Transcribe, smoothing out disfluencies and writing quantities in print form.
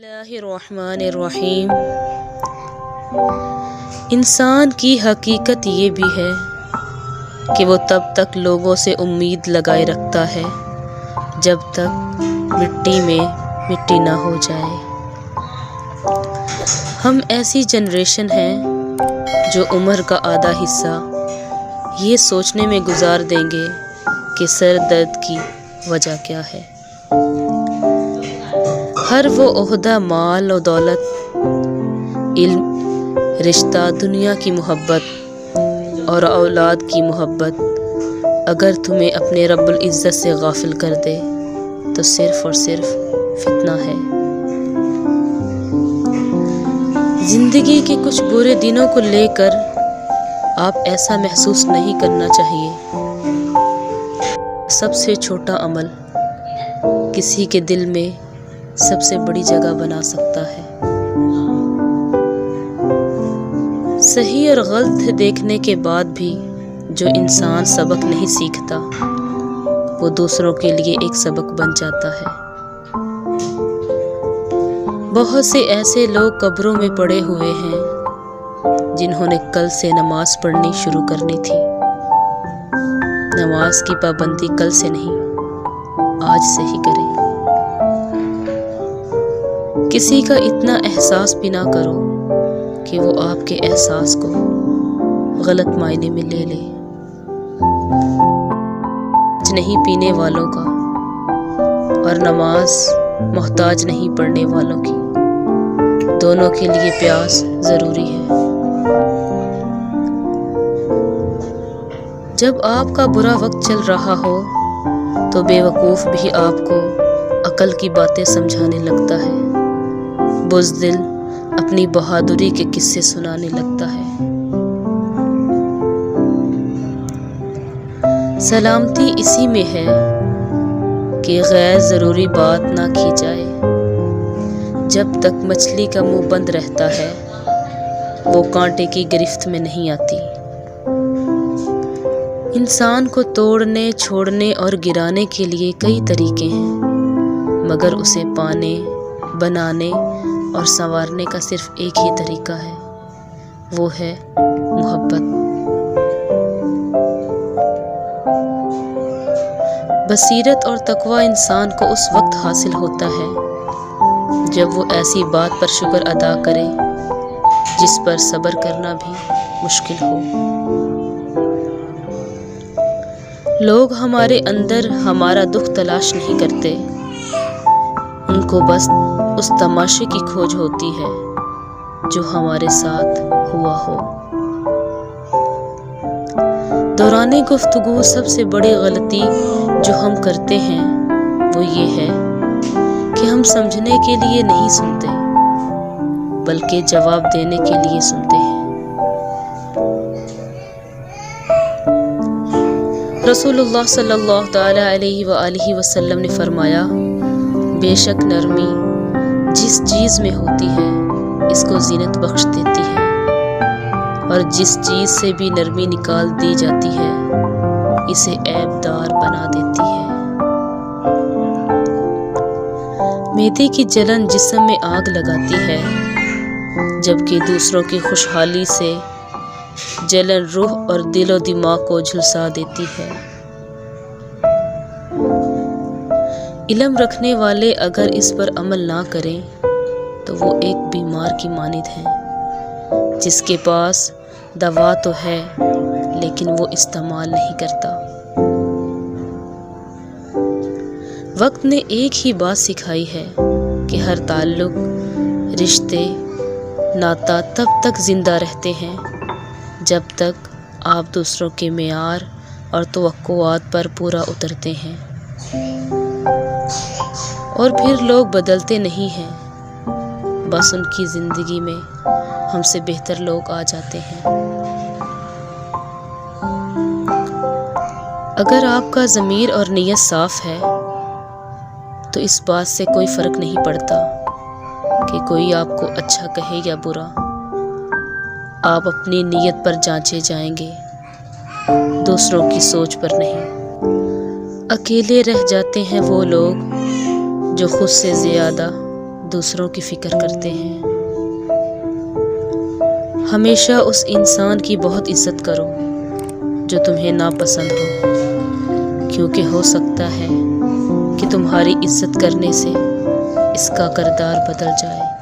اللہ الرحمن الرحیم۔ انسان کی حقیقت یہ بھی ہے کہ وہ تب تک لوگوں سے امید لگائے رکھتا ہے جب تک مٹی میں مٹی نہ ہو جائے۔ ہم ایسی جنریشن ہیں جو عمر کا آدھا حصہ یہ سوچنے میں گزار دیں گے کہ سر درد کی وجہ کیا ہے۔ ہر وہ عہدہ، مال و دولت، علم، رشتہ، دنیا کی محبت اور اولاد کی محبت اگر تمہیں اپنے رب العزت سے غافل کر دے تو صرف اور صرف فتنہ ہے۔ زندگی کے کچھ برے دنوں کو لے کر آپ ایسا محسوس نہیں کرنا چاہیے۔ سب سے چھوٹا عمل کسی کے دل میں سب سے بڑی جگہ بنا سکتا ہے۔ صحیح اور غلط دیکھنے کے بعد بھی جو انسان سبق نہیں سیکھتا وہ دوسروں کے لیے ایک سبق بن جاتا ہے۔ بہت سے ایسے لوگ قبروں میں پڑے ہوئے ہیں جنہوں نے کل سے نماز پڑھنی شروع کرنی تھی۔ نماز کی پابندی کل سے نہیں، آج سے ہی کریں۔ کسی کا اتنا احساس بھی نہ کرو کہ وہ آپ کے احساس کو غلط معنی میں لے لے۔ نہیں پینے والوں کا اور نماز محتاج نہیں پڑھنے والوں کی، دونوں کے لیے پیاس ضروری ہے۔ جب آپ کا برا وقت چل رہا ہو تو بے وقوف بھی آپ کو عقل کی باتیں سمجھانے لگتا ہے، بزدل اپنی بہادری کے قصے سنانے لگتا ہے۔ سلامتی اسی میں ہے کہ غیر ضروری بات نہ کی جائے۔ جب تک مچھلی کا منہ بند رہتا ہے وہ کانٹے کی گرفت میں نہیں آتی۔ انسان کو توڑنے، چھوڑنے اور گرانے کے لیے کئی طریقے ہیں، مگر اسے پانے، بنانے اور سنوارنے کا صرف ایک ہی طریقہ ہے، وہ ہے محبت۔ بصیرت اور تقوی انسان کو اس وقت حاصل ہوتا ہے جب وہ ایسی بات پر شکر ادا کرے جس پر صبر کرنا بھی مشکل ہو۔ لوگ ہمارے اندر ہمارا دکھ تلاش نہیں کرتے، ان کو بس اس تماشے کی کھوج ہوتی ہے جو ہمارے ساتھ ہوا ہو۔ دوران گفتگو سب سے بڑی غلطی جو ہم کرتے ہیں وہ یہ ہے کہ ہم سمجھنے کے لیے نہیں سنتے بلکہ جواب دینے کے لیے سنتے ہیں۔ رسول اللہ صلی اللہ تعالی علیہ وآلہ وسلم نے فرمایا، بے شک نرمی جس چیز میں ہوتی ہے اس کو زینت بخش دیتی ہے، اور جس چیز سے بھی نرمی نکال دی جاتی ہے اسے عیب دار بنا دیتی ہے۔ معدے کی جلن جسم میں آگ لگاتی ہے جبکہ دوسروں کی خوشحالی سے جلن روح اور دل و دماغ کو جھلسا دیتی ہے۔ علم رکھنے والے اگر اس پر عمل نہ کریں تو وہ ایک بیمار کی مانند ہیں جس کے پاس دوا تو ہے لیکن وہ استعمال نہیں کرتا۔ وقت نے ایک ہی بات سکھائی ہے کہ ہر تعلق، رشتے، ناتا تب تک زندہ رہتے ہیں جب تک آپ دوسروں کے معیار اور توقعات پر پورا اترتے ہیں، اور پھر لوگ بدلتے نہیں ہیں، بس ان کی زندگی میں ہم سے بہتر لوگ آ جاتے ہیں۔ اگر آپ کا ضمیر اور نیت صاف ہے تو اس بات سے کوئی فرق نہیں پڑتا کہ کوئی آپ کو اچھا کہے یا برا، آپ اپنی نیت پر جانچے جائیں گے، دوسروں کی سوچ پر نہیں۔ اکیلے رہ جاتے ہیں وہ لوگ جو خود سے زیادہ دوسروں کی فکر کرتے ہیں۔ ہمیشہ اس انسان کی بہت عزت کرو جو تمہیں ناپسند ہو، کیونکہ ہو سکتا ہے کہ تمہاری عزت کرنے سے اس کا کردار بدل جائے۔